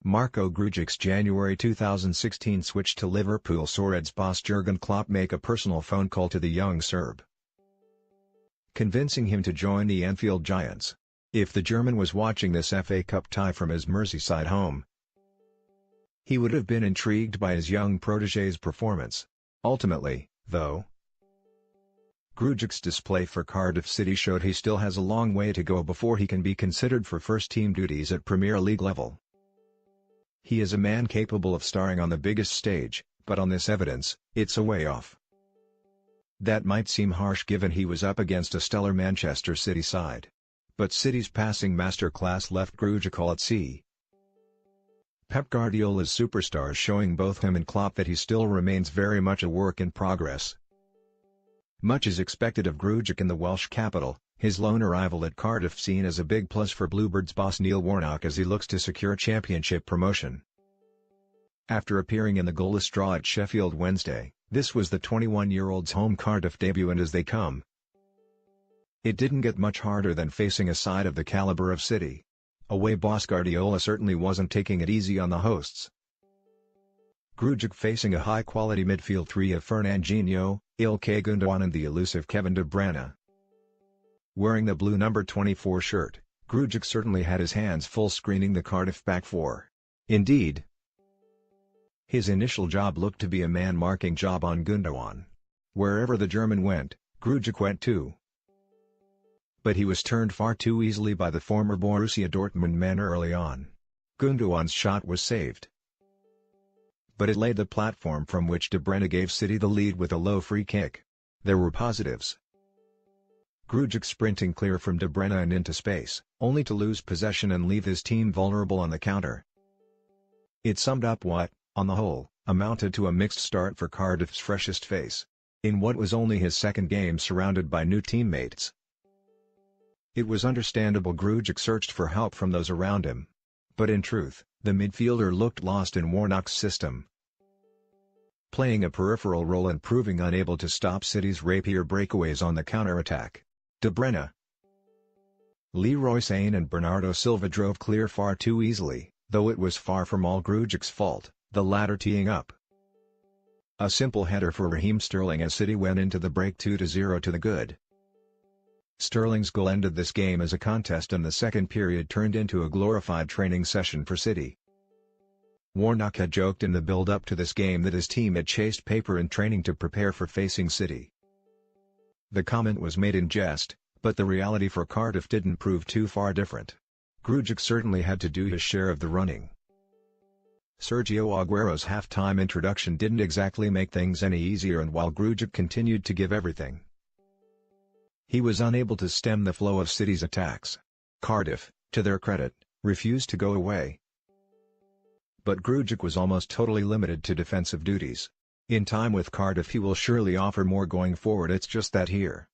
Marko Grujic's January 2016 switch to Liverpool saw Reds boss Jurgen Klopp make a personal phone call to the young Serb, convincing him to join the Anfield Giants. If the German was watching this FA Cup tie from his Merseyside home, he would have been intrigued by his young protégé's performance. Ultimately, though, Grujic's display for Cardiff City showed he still has a long way to go before he can be considered for first-team duties at Premier League level. He is a man capable of starring on the biggest stage, but on this evidence, it's a way off. That might seem harsh given he was up against a stellar Manchester City side. But City's passing masterclass left Grujic all at sea. Pep Guardiola's superstars showing both him and Klopp that he still remains very much a work in progress. Much is expected of Grujic in the Welsh capital, his lone arrival at Cardiff seen as a big plus for Bluebirds boss Neil Warnock as he looks to secure championship promotion. After appearing in the goalless draw at Sheffield Wednesday, this was the 21-year-old's home Cardiff debut, and as they come, it didn't get much harder than facing a side of the caliber of City. Away boss Guardiola certainly wasn't taking it easy on the hosts. Grujic facing a high-quality midfield three of Fernandinho, Ilkay Gundogan and the elusive Kevin De Bruyne. Wearing the blue number 24 shirt, Grujic certainly had his hands full screening the Cardiff back four. Indeed, his initial job looked to be a man-marking job on Gundogan. Wherever the German went, Grujic went too. But he was turned far too easily by the former Borussia Dortmund man early on. Gundogan's shot was saved, but it laid the platform from which De Bruyne gave City the lead with a low free kick. There were positives. Grujic sprinting clear from De Bruyne and into space, only to lose possession and leave his team vulnerable on the counter. It summed up what, on the whole, amounted to a mixed start for Cardiff's freshest face, in what was only his second game surrounded by new teammates. It was understandable Grujic searched for help from those around him. But in truth, the midfielder looked lost in Warnock's system, playing a peripheral role and proving unable to stop City's rapier breakaways on the counter-attack. De Bruyne, Leroy Sane and Bernardo Silva drove clear far too easily, though it was far from all Grujic's fault, the latter teeing up a simple header for Raheem Sterling as City went into the break 2-0 to the good. Sterling's goal ended this game as a contest, and the second period turned into a glorified training session for City. Warnock had joked in the build-up to this game that his team had chased paper in training to prepare for facing City. The comment was made in jest, but the reality for Cardiff didn't prove too far different. Grujic certainly had to do his share of the running. Sergio Aguero's half-time introduction didn't exactly make things any easier, and while Grujic continued to give everything, he was unable to stem the flow of City's attacks. Cardiff, to their credit, refused to go away. But Grujic was almost totally limited to defensive duties. In time with Cardiff he will surely offer more going forward, it's just that here,